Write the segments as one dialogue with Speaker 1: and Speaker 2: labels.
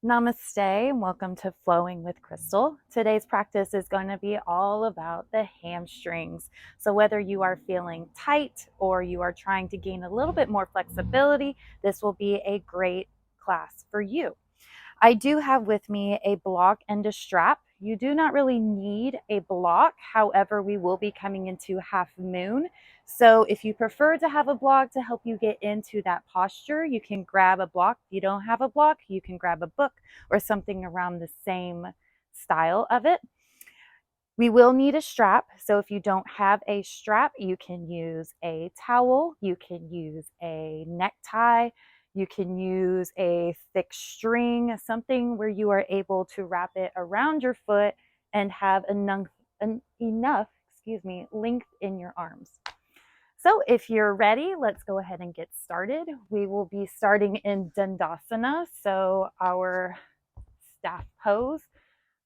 Speaker 1: Namaste and welcome to Flowing with Crystal. Today's practice is going to be all about the hamstrings. So whether you are feeling tight or you are trying to gain a little bit more flexibility, this will be a great class for you. I do have with me a block and a strap. You do not really need a block. However, we will be coming into half moon. So if you prefer to have a block to help you get into that posture, you can grab a block. If you don't have a block, you can grab a book or something around the same style of it. We will need a strap. So if you don't have a strap, you can use a towel, you can use a necktie, you can use a thick string, something where you are able to wrap it around your foot and have enough length in your arms. So if you're ready, let's go ahead and get started. We will be starting in Dandasana, so our staff pose.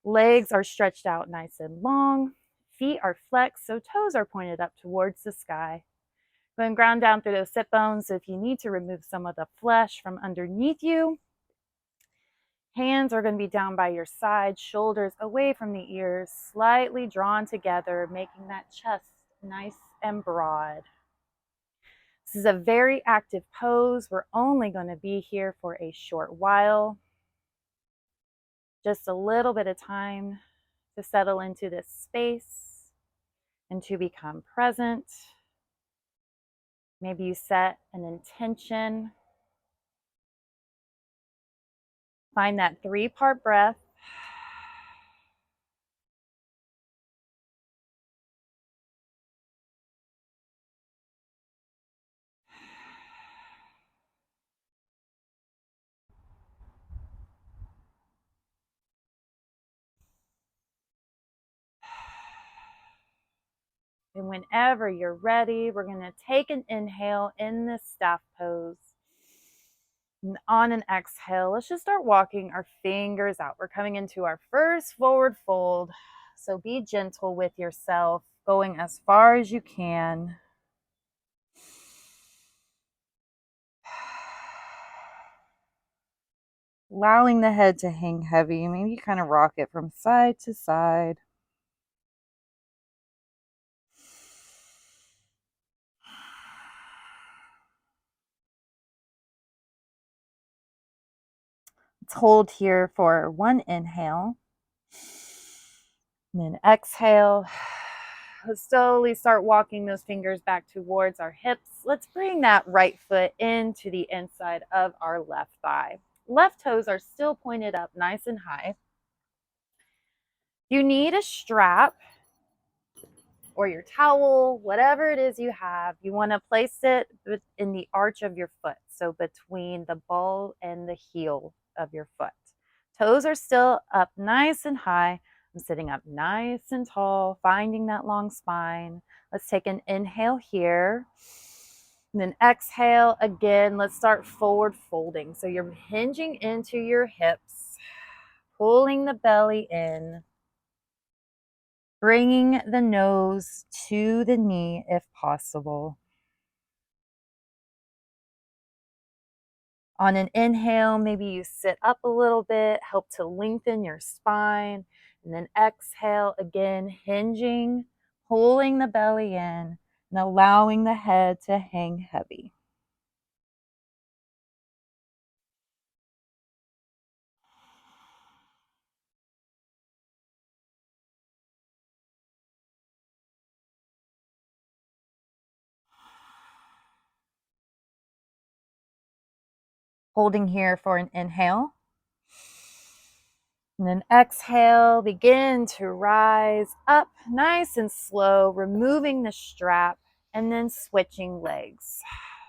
Speaker 1: Legs are stretched out nice and long. Feet are flexed, so toes are pointed up towards the sky. Go and ground down through those sit bones. So if you need to remove some of the flesh from underneath you, hands are going to be down by your side, shoulders away from the ears, slightly drawn together, making that chest nice and broad. This is a very active pose. We're only going to be here for a short while. Just a little bit of time to settle into this space and to become present. Maybe you set an intention. Find that 3-part breath. And whenever you're ready, we're going to take an inhale in this staff pose. And on an exhale, let's just start walking our fingers out. We're coming into our first forward fold. So be gentle with yourself, going as far as you can. Allowing the head to hang heavy. Maybe kind of rock it from side to side. Let's hold here for one inhale. And then exhale. Let's slowly start walking those fingers back towards our hips. Let's bring that right foot into the inside of our left thigh. Left toes are still pointed up nice and high. You need a strap or your towel, whatever it is you have. You want to place it in the arch of your foot, so between the ball and the heel of your foot. Toes are still up nice and high. I'm sitting up nice and tall, finding that long spine. Let's take an inhale here. And then exhale again. Let's start forward folding. So you're hinging into your hips, pulling the belly in, bringing the nose to the knee if possible. On an inhale, maybe you sit up a little bit, help to lengthen your spine. And then exhale again, hinging, pulling the belly in, and allowing the head to hang heavy. Holding here for an inhale. And then exhale, begin to rise up nice and slow, removing the strap and then switching legs.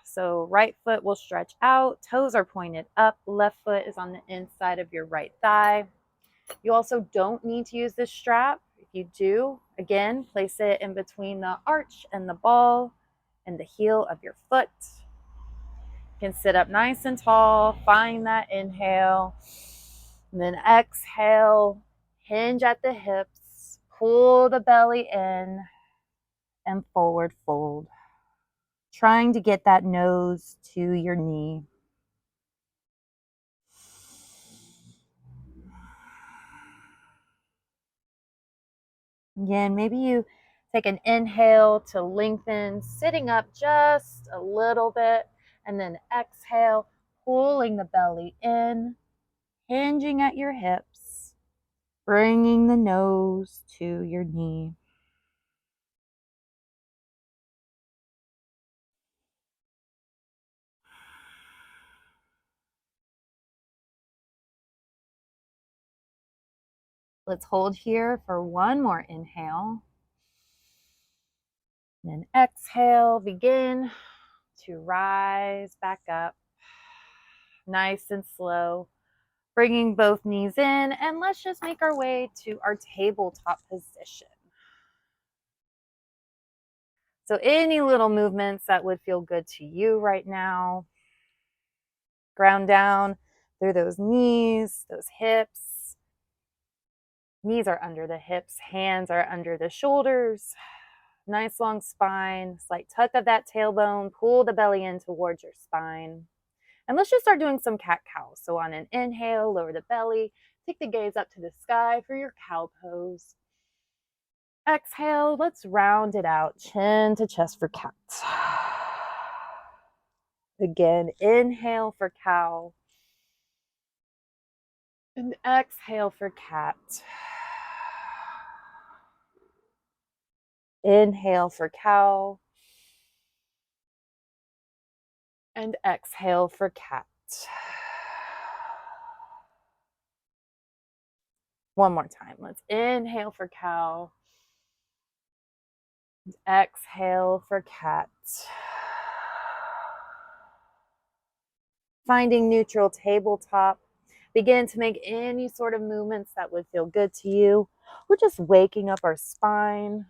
Speaker 1: So right foot will stretch out, toes are pointed up, left foot is on the inside of your right thigh. You also don't need to use this strap. If you do, again, place it in between the arch and the ball and the heel of your foot. You can sit up nice and tall, find that inhale, and then exhale, hinge at the hips, pull the belly in, and forward fold. Trying to get that nose to your knee. Again, maybe you take an inhale to lengthen, sitting up just a little bit, and then exhale, pulling the belly in, hinging at your hips, bringing the nose to your knee. Let's hold here for one more inhale. Then exhale, begin to rise back up, nice and slow, bringing both knees in, and let's just make our way to our tabletop position. So any little movements that would feel good to you right now, ground down through those knees, those hips. Knees are under the hips, hands are under the shoulders. Nice long spine, slight tuck of that tailbone, pull the belly in towards your spine. And let's just start doing some cat-cow. So on an inhale, lower the belly, take the gaze up to the sky for your cow pose. Exhale, let's round it out, chin to chest for cat. Again, inhale for cow. And exhale for cat. Inhale for cow. And exhale for cat. One more time. Let's inhale for cow. Exhale for cat. Finding neutral tabletop. Begin to make any sort of movements that would feel good to you. We're just waking up our spine,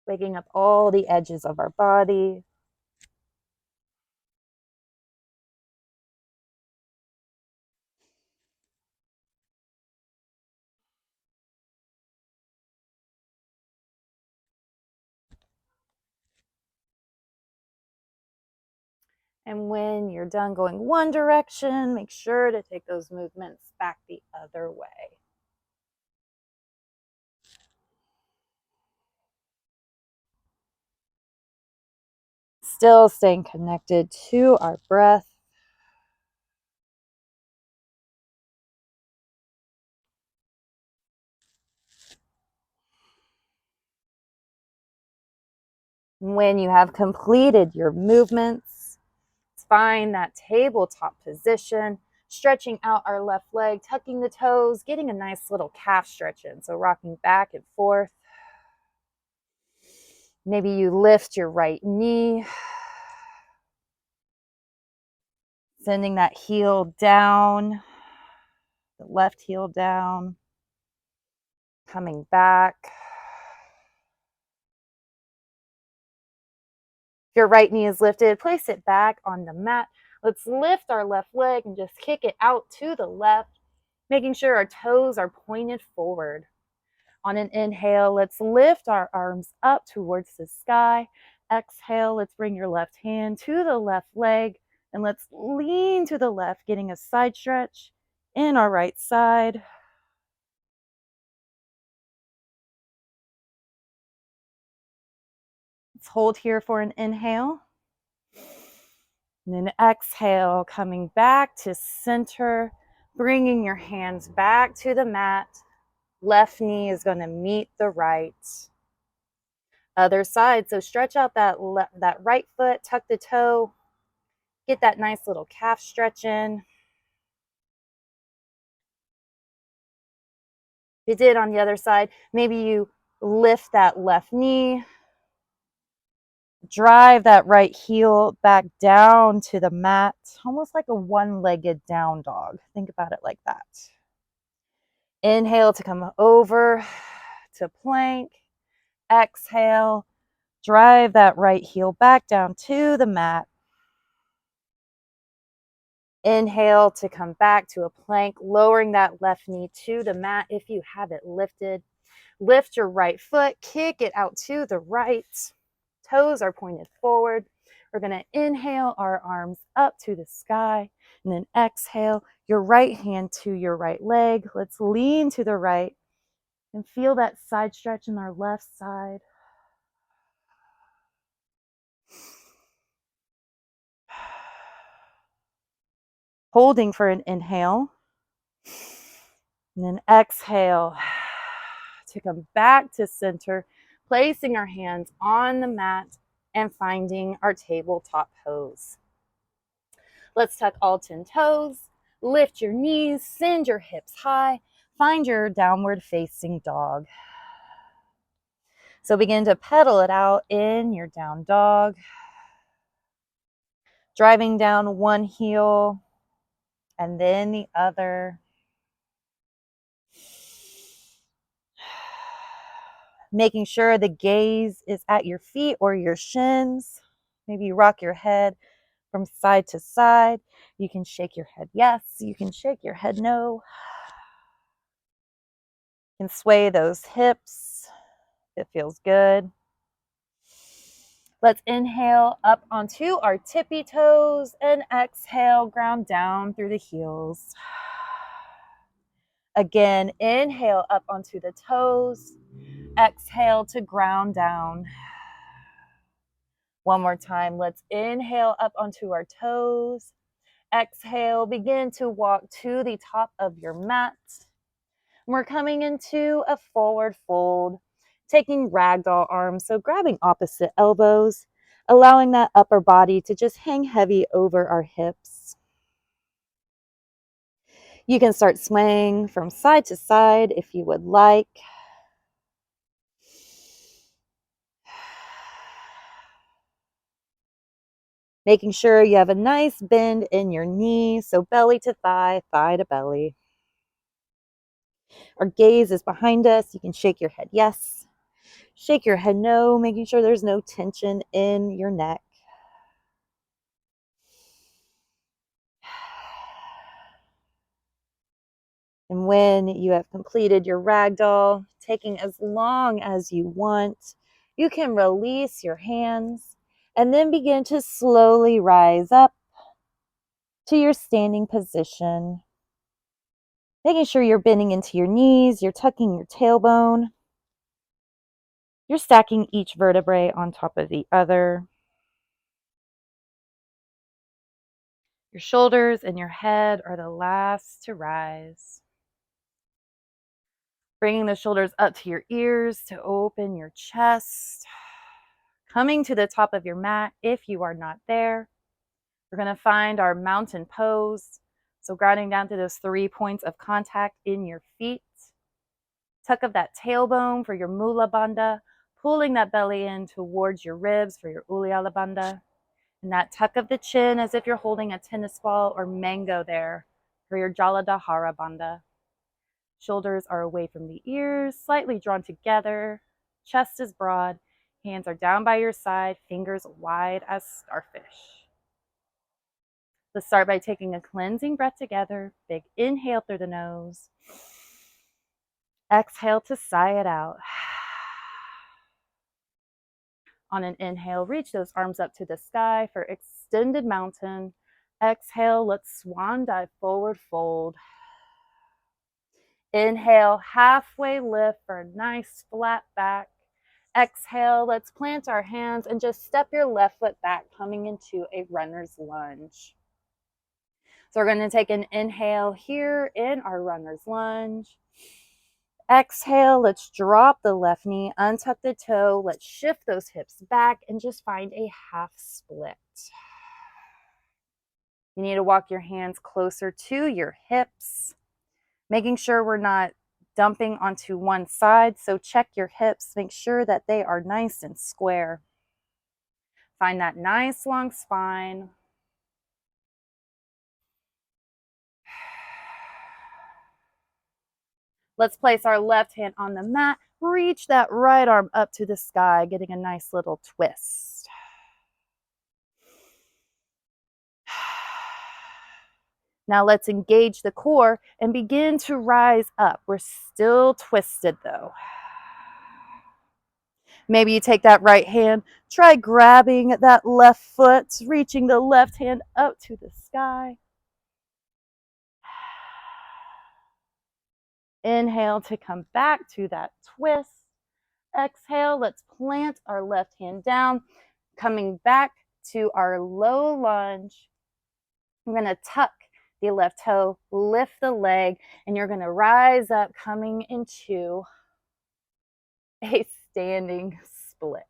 Speaker 1: waking up all the edges of our body. And when you're done going one direction, make sure to take those movements back the other way. Still staying connected to our breath. When you have completed your movements, find that tabletop position, stretching out our left leg, tucking the toes, getting a nice little calf stretch in. So rocking back and forth. Maybe you lift your right knee, sending that heel down, the left heel down, coming back. If your right knee is lifted, place it back on the mat. Let's lift our left leg and just kick it out to the left, making sure our toes are pointed forward. On an inhale, let's lift our arms up towards the sky. Exhale, let's bring your left hand to the left leg, and let's lean to the left, getting a side stretch in our right side. Let's hold here for an inhale. And then exhale, coming back to center, bringing your hands back to the mat. Left knee is going to meet the right. Other side, so stretch out that right foot, tuck the toe, get that nice little calf stretch in. If you did on the other side, maybe you lift that left knee, drive that right heel back down to the mat, almost like a one-legged down dog. Think about it like that. Inhale to come over to plank. Exhale, drive that right heel back down to the mat. Inhale to come back to a plank, lowering that left knee to the mat if you have it lifted. Lift your right foot, kick it out to the right. Toes are pointed forward. We're going to inhale our arms up to the sky, and then exhale your right hand to your right leg. Let's lean to the right. And feel that side stretch in our left side. Holding for an inhale. And then exhale to come back to center, placing our hands on the mat and finding our tabletop pose. Let's tuck all 10 toes, lift your knees, send your hips high, find your downward facing dog. So begin to pedal it out in your down dog, driving down one heel and then the other. Making sure the gaze is at your feet or your shins. Maybe you rock your head from side to side. You can shake your head yes. You can shake your head no. You can sway those hips. It feels good. Let's inhale up onto our tippy toes and exhale, ground down through the heels. Again, inhale up onto the toes. Exhale to ground down. One more time. Let's inhale up onto our toes. Exhale, begin to walk to the top of your mat. We're coming into a forward fold, taking ragdoll arms, so grabbing opposite elbows, allowing that upper body to just hang heavy over our hips. You can start swaying from side to side if you would like. Making sure you have a nice bend in your knees, so belly to thigh, thigh to belly. Our gaze is behind us. You can shake your head yes. Shake your head no, making sure there's no tension in your neck. And when you have completed your ragdoll, taking as long as you want, you can release your hands and then begin to slowly rise up to your standing position. Making sure you're bending into your knees, you're tucking your tailbone. You're stacking each vertebrae on top of the other. Your shoulders and your head are the last to rise. Bringing the shoulders up to your ears to open your chest. Coming to the top of your mat if you are not there. We're going to find our mountain pose. So grounding down to those 3 points of contact in your feet. Tuck of that tailbone for your Mula Bandha. Pulling that belly in towards your ribs for your Uddiyana Bandha. And that tuck of the chin as if you're holding a tennis ball or mango there for your Jaladhara Bandha. Shoulders are away from the ears, slightly drawn together. Chest is broad. Hands are down by your side, fingers wide as starfish. Let's start by taking a cleansing breath together. Big inhale through the nose. Exhale to sigh it out. On an inhale, reach those arms up to the sky for extended mountain. Exhale, let's swan dive, forward fold. Inhale, halfway lift for a nice flat back. Exhale, let's plant our hands and just step your left foot back, coming into a runner's lunge. So we're going to take an inhale here in our runner's lunge. Exhale, let's drop the left knee, untuck the toe. Let's shift those hips back and just find a half split. You need to walk your hands closer to your hips, making sure we're not dumping onto one side. So check your hips, make sure that they are nice and square. Find that nice long spine. Let's place our left hand on the mat. Reach that right arm up to the sky, getting a nice little twist. Now let's engage the core and begin to rise up. We're still twisted though. Maybe you take that right hand, try grabbing that left foot, reaching the left hand up to the sky. Inhale to come back to that twist. Exhale, let's plant our left hand down, coming back to our low lunge. I'm going to tuck the left toe, lift the leg, and you're going to rise up, coming into a standing split.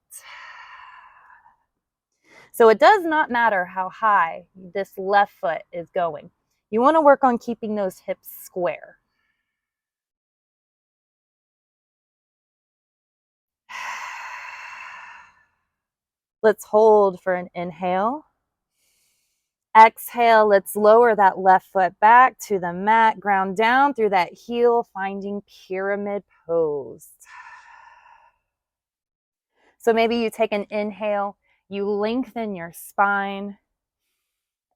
Speaker 1: So it does not matter how high this left foot is going. You want to work on keeping those hips square. Let's hold for an inhale. Exhale, let's lower that left foot back to the mat, ground down through that heel, finding pyramid pose. So maybe you take an inhale, you lengthen your spine.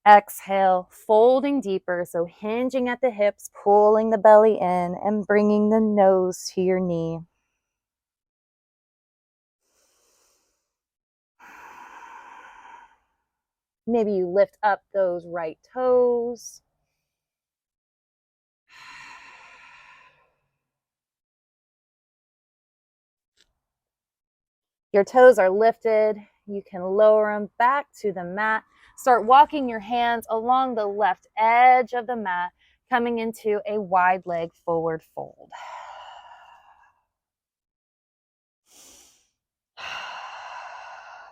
Speaker 1: Exhale, folding deeper, so hinging at the hips, pulling the belly in and bringing the nose to your knee. Maybe you lift up those right toes. Your toes are lifted. You can lower them back to the mat. Start walking your hands along the left edge of the mat, coming into a wide leg forward fold.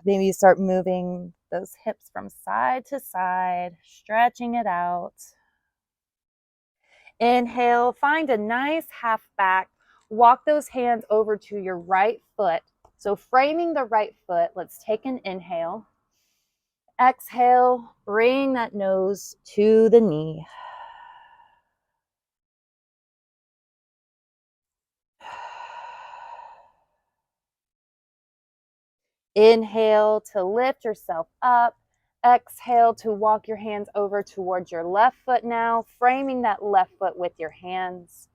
Speaker 1: Maybe you start moving those hips from side to side, stretching it out. Inhale, find a nice half back. Walk those hands over to your right foot. So framing the right foot, let's take an inhale. Exhale, bring that nose to the knee. Inhale to lift yourself up. Exhale to walk your hands over towards your left foot now, framing that left foot with your hands.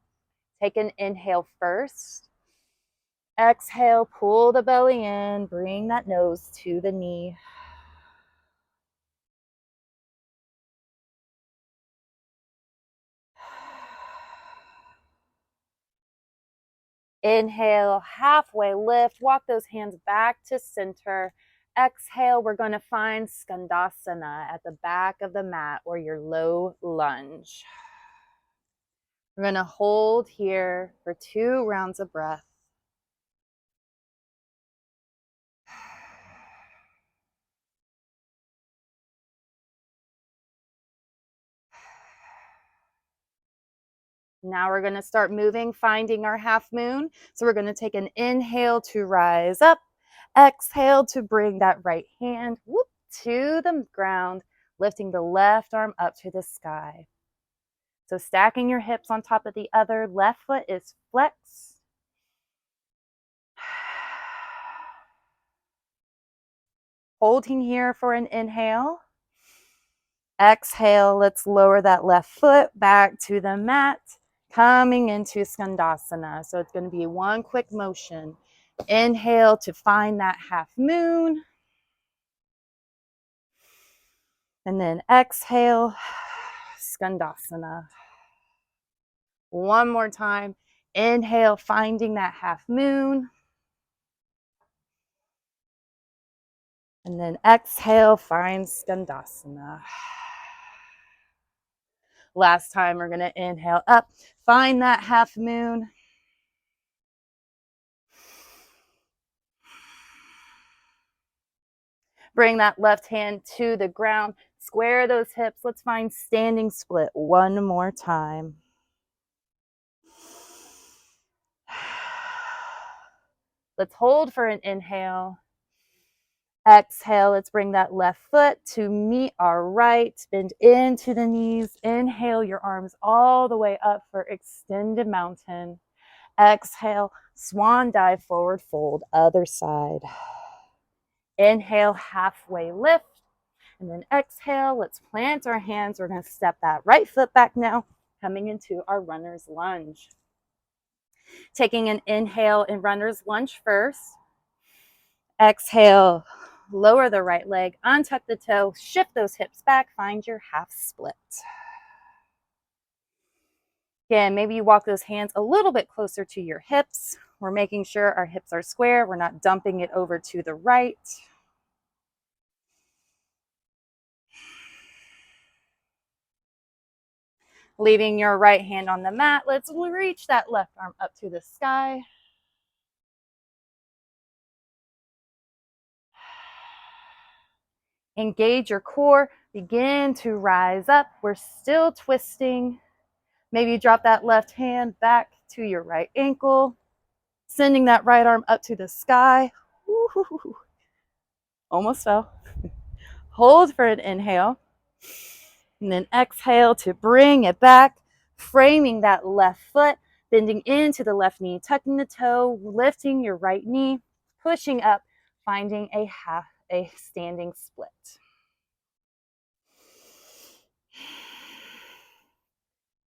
Speaker 1: Take an inhale first. Exhale, pull the belly in, bring that nose to the knee. Inhale, halfway lift, walk those hands back to center. Exhale, we're going to find Skandasana at the back of the mat or your low lunge. We're going to hold here for 2 rounds of breath. Now we're going to start moving, finding our half moon. So we're going to take an inhale to rise up. Exhale to bring that right hand to the ground, lifting the left arm up to the sky. So stacking your hips on top of the other, left foot is flexed. Holding here for an inhale. Exhale, let's lower that left foot back to the mat, coming into Skandasana. So it's going to be one quick motion. Inhale to find that half moon. And then exhale, Skandasana. One more time. Inhale, finding that half moon. And then exhale, find Skandasana. Last time, we're going to inhale up, find that half moon. Bring that left hand to the ground. Square those hips. Let's find standing split one more time. Let's hold for an inhale. Exhale, let's bring that left foot to meet our right. Bend into the knees. Inhale your arms all the way up for extended mountain. Exhale, swan dive, forward fold, other side. Inhale, halfway lift. And then exhale, let's plant our hands. We're going to step that right foot back now, coming into our runner's lunge. Taking an inhale in runner's lunge first. Exhale, lower the right leg, untuck the toe, shift those hips back, find your half split. Again, maybe you walk those hands a little bit closer to your hips. We're making sure our hips are square. We're not dumping it over to the right. Leaving your right hand on the mat, let's reach that left arm up to the sky. Engage your core, begin to rise up. We're still twisting. Maybe you drop that left hand back to your right ankle, sending that right arm up to the sky. Woo-hoo-hoo. Almost fell. Hold for an inhale. And then exhale to bring it back, framing that left foot, bending into the left knee, tucking the toe, lifting your right knee, pushing up, finding a standing split.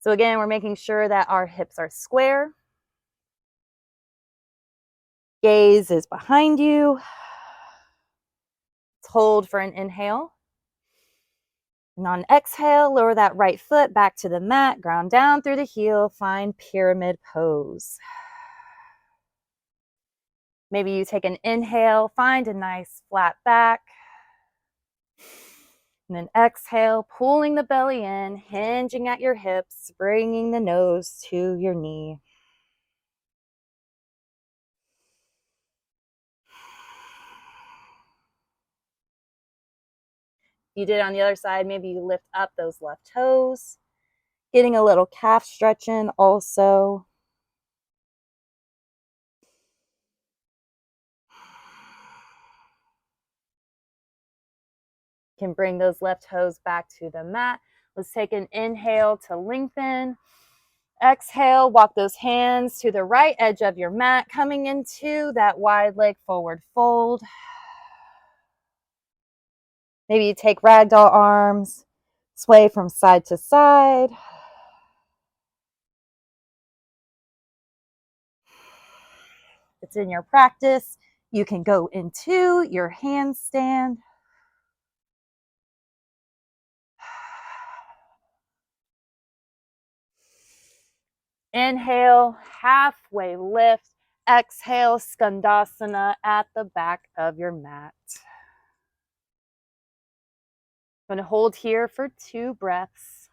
Speaker 1: So again, we're making sure that our hips are square. Gaze is behind you. Let's hold for an inhale. And on exhale, lower that right foot back to the mat, ground down through the heel, find pyramid pose. Maybe you take an inhale, find a nice flat back. And then exhale, pulling the belly in, hinging at your hips, bringing the nose to your knee. You did on the other side, maybe you lift up those left toes, getting a little calf stretch in also. You can bring those left toes back to the mat. Let's take an inhale to lengthen. Exhale, walk those hands to the right edge of your mat, coming into that wide leg forward fold. Maybe you take ragdoll arms, sway from side to side. It's in your practice. You can go into your handstand. Inhale, halfway lift. Exhale, skandasana at the back of your mat. I'm going to hold here for 2 breaths.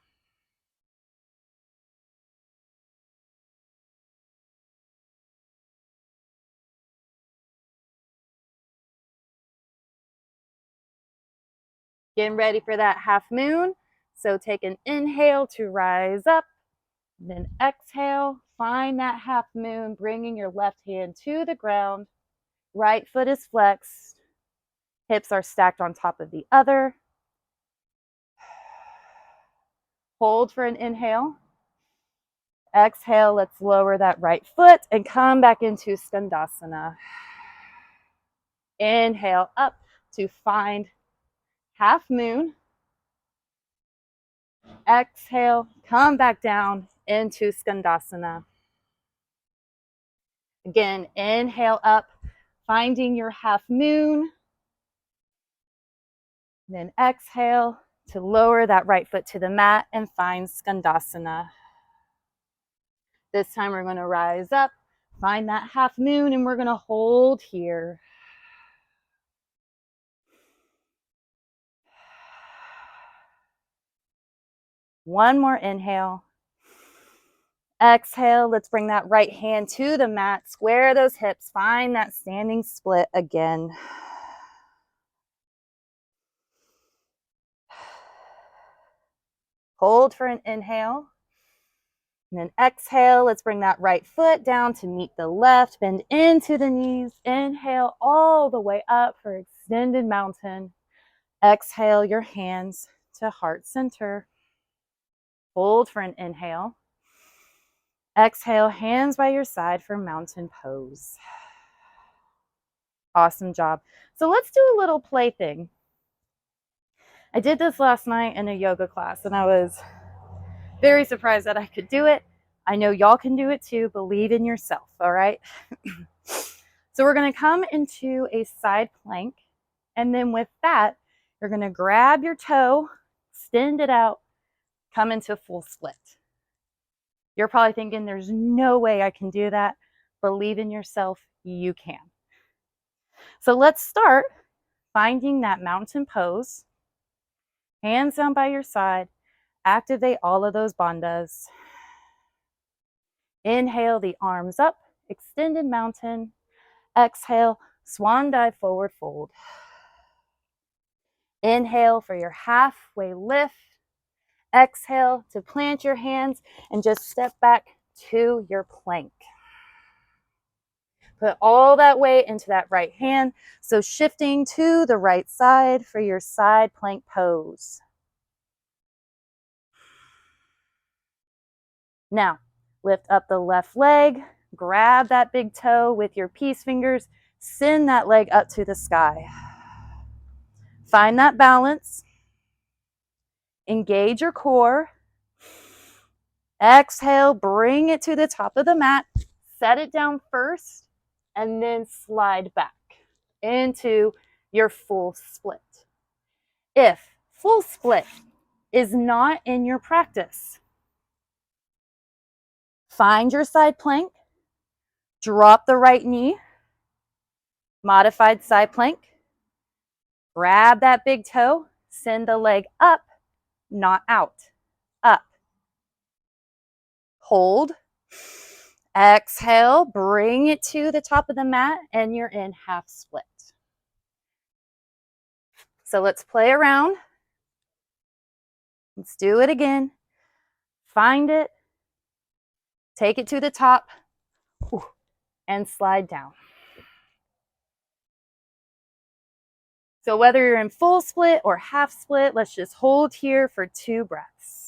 Speaker 1: Getting ready for that half moon. So take an inhale to rise up. Then exhale, find that half moon, bringing your left hand to the ground. Right foot is flexed. Hips are stacked on top of the other. Hold for an inhale. Exhale, let's lower that right foot and come back into skandasana. Inhale up to find half moon. Exhale, come back down into skandasana. Again, inhale up, finding your half moon. Then exhale to lower that right foot to the mat and find skandasana. This time we're going to rise up, find that half moon, and we're going to hold here. One more inhale. Exhale, let's bring that right hand to the mat, square those hips, find that standing split again. Hold for an inhale. And then exhale, let's bring that right foot down to meet the left, bend into the knees. Inhale all the way up for extended mountain. Exhale your hands to heart center. Hold for an inhale. Exhale, hands by your side for mountain pose. Awesome job. So let's do a little play thing. I did this last night in a yoga class and I was very surprised that I could do it. I know y'all can do it too. Believe in yourself, all right? So we're going to come into a side plank. And then with that, you're going to grab your toe, extend it out, come into full split. You're probably thinking, there's no way I can do that. Believe in yourself, you can. So let's start finding that mountain pose. Hands down by your side. Activate all of those bandhas. Inhale the arms up, extended mountain. Exhale, swan dive, forward fold. Inhale for your halfway lift. Exhale to plant your hands and just step back to your plank. Put all that weight into that right hand. So shifting to the right side for your side plank pose. Now, lift up the left leg, grab that big toe with your peace fingers, send that leg up to the sky. Find that balance. Engage your core. Exhale, bring it to the top of the mat. Set it down first, and then slide back into your full split. If full split is not in your practice, find your side plank, drop the right knee, modified side plank, grab that big toe, send the leg up, not out, up. Hold. Exhale, bring it to the top of the mat, and you're in half split. So let's play around. Let's do it again. Find it, take it to the top, and slide down. So whether you're in full split or half split, let's just hold here for 2 breaths.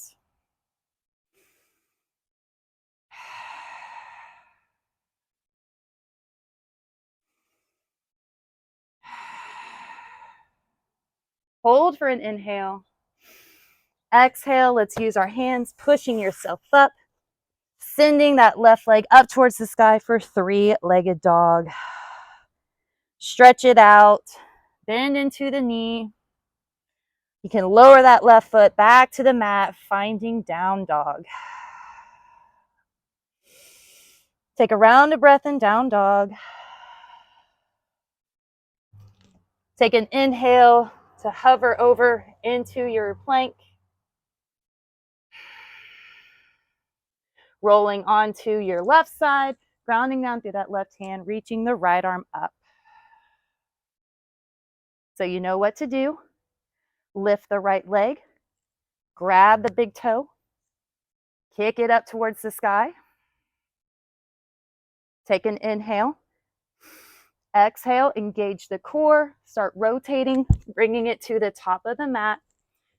Speaker 1: Hold for an inhale. Exhale, let's use our hands, pushing yourself up, sending that left leg up towards the sky for 3-legged dog. Stretch it out, bend into the knee. You can lower that left foot back to the mat, finding down dog. Take a round of breath in down dog. Take an inhale to hover over into your plank. Rolling onto your left side, grounding down through that left hand, reaching the right arm up. So you know what to do. Lift the right leg, grab the big toe, kick it up towards the sky. Take an inhale. Exhale, engage the core, start rotating, bringing it to the top of the mat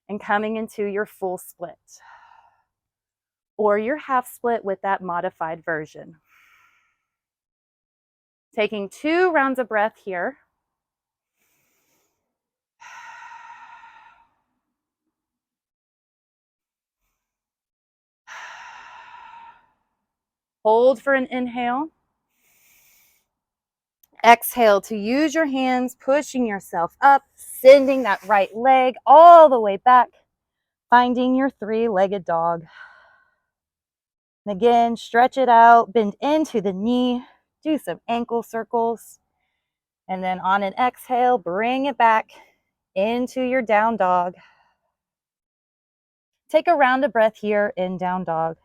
Speaker 1: and coming into your full split or your half split with that modified version. Taking 2 rounds of breath here. Hold for an inhale. Exhale to use your hands, pushing yourself up, sending that right leg all the way back, finding your 3-legged dog. And again, stretch it out, bend into the knee, do some ankle circles. And then on an exhale, bring it back into your down dog. Take a round of breath here in down dog.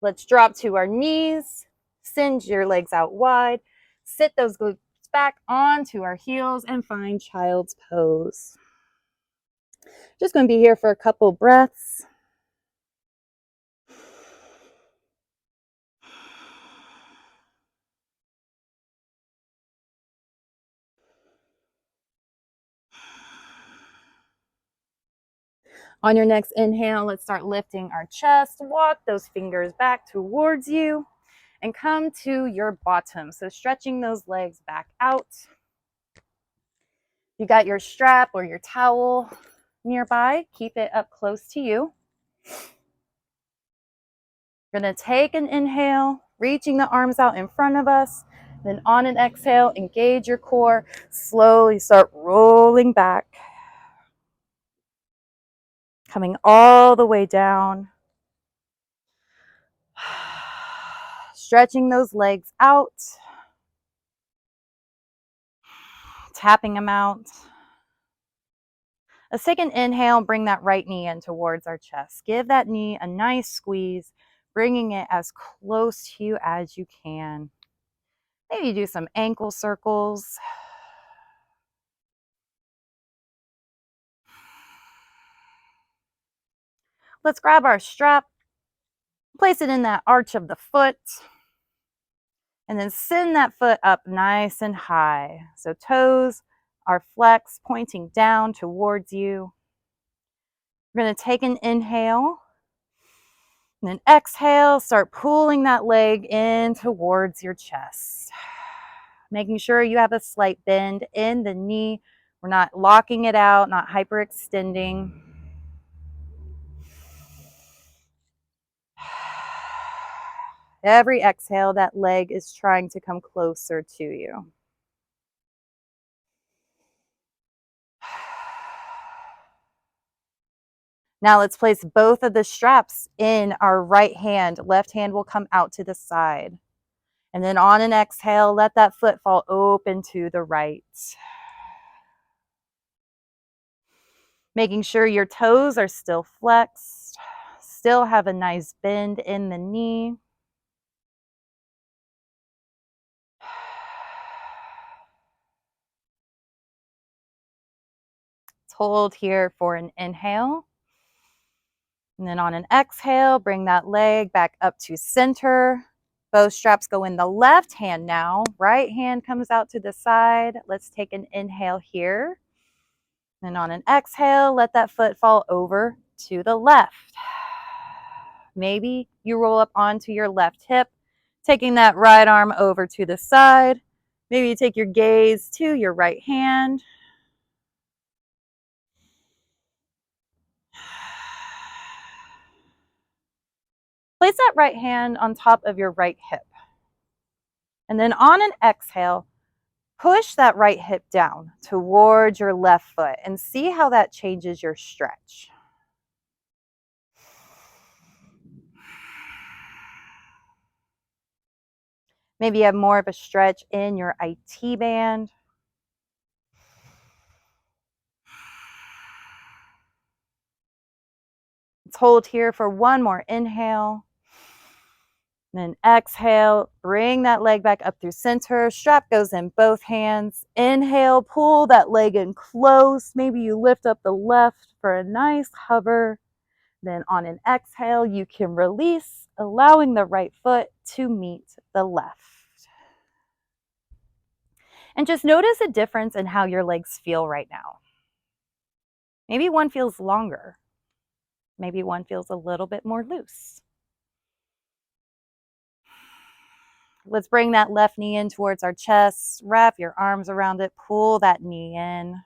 Speaker 1: Let's drop to our knees, send your legs out wide, sit those glutes back onto our heels and find child's pose. Just going to be here for a couple breaths. On your next inhale, let's start lifting our chest. Walk those fingers back towards you and come to your bottom. So stretching those legs back out. You got your strap or your towel nearby. Keep it up close to you. We're going to take an inhale, reaching the arms out in front of us. Then on an exhale, engage your core. Slowly start rolling back. Coming all the way down. Stretching those legs out. Tapping them out. Let's take an inhale and bring that right knee in towards our chest. Give that knee a nice squeeze, bringing it as close to you as you can. Maybe do some ankle circles. Let's grab our strap, place it in that arch of the foot, and then send that foot up nice and high. So toes are flexed, pointing down towards you. We're going to take an inhale, and then exhale, start pulling that leg in towards your chest. Making sure you have a slight bend in the knee. We're not locking it out, not hyperextending. Every exhale, that leg is trying to come closer to you. Now let's place both of the straps in our right hand. Left hand will come out to the side. And then on an exhale, let that foot fall open to the right. Making sure your toes are still flexed. Still have a nice bend in the knee. Hold here for an inhale. And then on an exhale, bring that leg back up to center. Both straps go in the left hand now. Right hand comes out to the side. Let's take an inhale here. And on an exhale, let that foot fall over to the left. Maybe you roll up onto your left hip, taking that right arm over to the side. Maybe you take your gaze to your right hand. Place that right hand on top of your right hip. And then on an exhale, push that right hip down towards your left foot and see how that changes your stretch. Maybe you have more of a stretch in your IT band. Let's hold here for one more inhale. Then exhale, bring that leg back up through center. Strap goes in both hands. Inhale, pull that leg in close. Maybe you lift up the left for a nice hover. Then on an exhale, you can release, allowing the right foot to meet the left. And just notice a difference in how your legs feel right now. Maybe one feels longer. Maybe one feels a little bit more loose. Let's bring that left knee in towards our chest. Wrap your arms around it. Pull that knee in.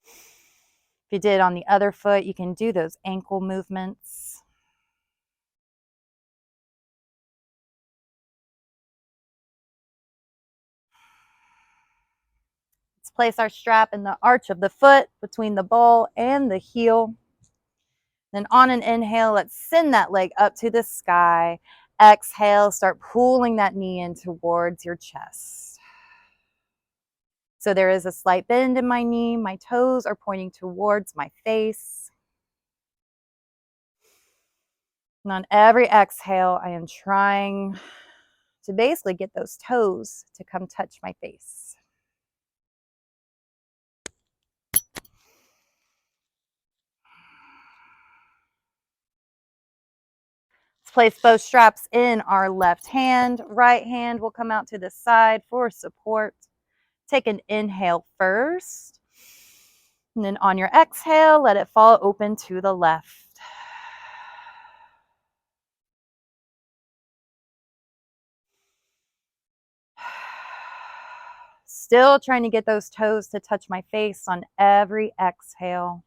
Speaker 1: If you did on the other foot, you can do those ankle movements. Let's place our strap in the arch of the foot between the ball and the heel. Then on an inhale, let's send that leg up to the sky. Exhale, start pulling that knee in towards your chest. So there is a slight bend in my knee. My toes are pointing towards my face. And on every exhale, I am trying to basically get those toes to come touch my face. Let's place both straps in our left hand. Right hand will come out to the side for support. Take an inhale first. And then on your exhale, let it fall open to the left. Still trying to get those toes to touch my face on every exhale.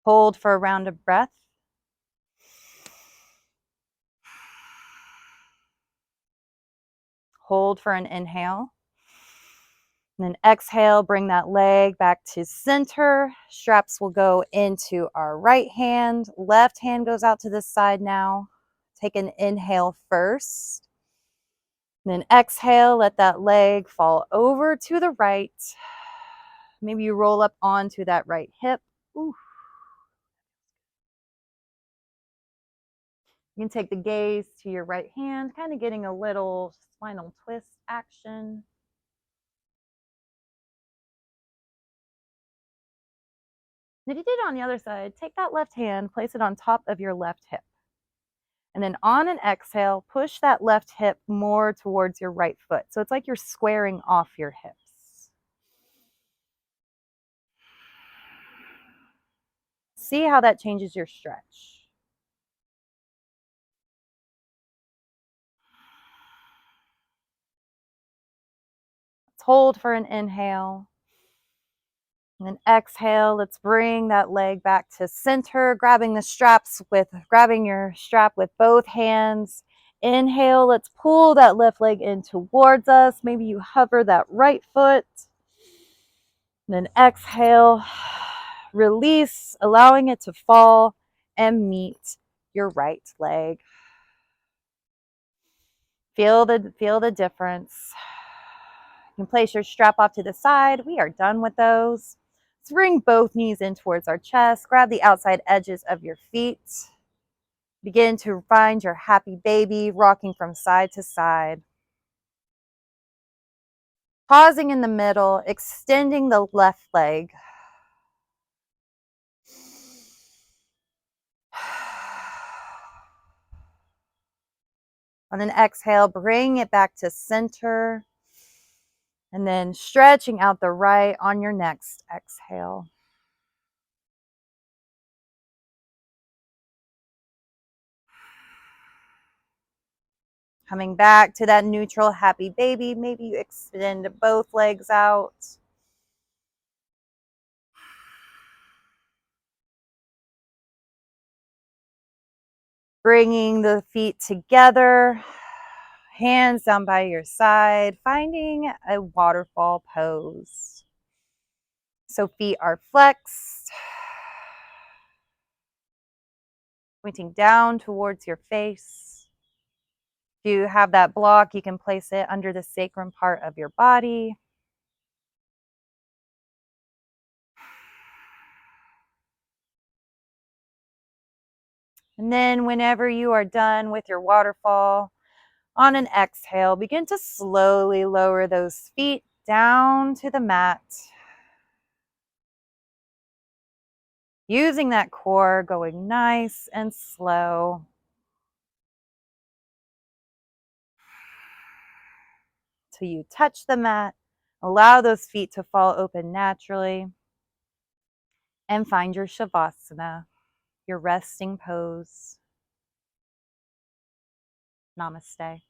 Speaker 1: Hold for a round of breath. Hold for an inhale. And then exhale, bring that leg back to center. Straps will go into our right hand. Left hand goes out to the side now. Take an inhale first. And then exhale, let that leg fall over to the right. Maybe you roll up onto that right hip. Ooh. You can take the gaze to your right hand, kind of getting a little spinal twist action. And if you did it on the other side, take that left hand, place it on top of your left hip. And then on an exhale, push that left hip more towards your right foot. So it's like you're squaring off your hips. See how that changes your stretch. Let's hold for an inhale. And then exhale, let's bring that leg back to center, grabbing your strap with both hands. Inhale, let's pull that left leg in towards us. Maybe you hover that right foot. And then exhale, release, allowing it to fall and meet your right leg. Feel the difference. You can place your strap off to the side. We are done with those. Let's bring both knees in towards our chest. Grab the outside edges of your feet. Begin to find your happy baby, rocking from side to side. Pausing in the middle, extending the left leg. On an exhale, bring it back to center. And then stretching out the right on your next exhale. Coming back to that neutral happy baby. Maybe you extend both legs out. Bringing the feet together. Hands down by your side. Finding a waterfall pose. So feet are flexed. Pointing down towards your face. If you have that block, you can place it under the sacrum part of your body. And then whenever you are done with your waterfall, on an exhale, begin to slowly lower those feet down to the mat. Using that core, going nice and slow. Till you touch the mat. Allow those feet to fall open naturally. And find your Shavasana, your resting pose. Namaste.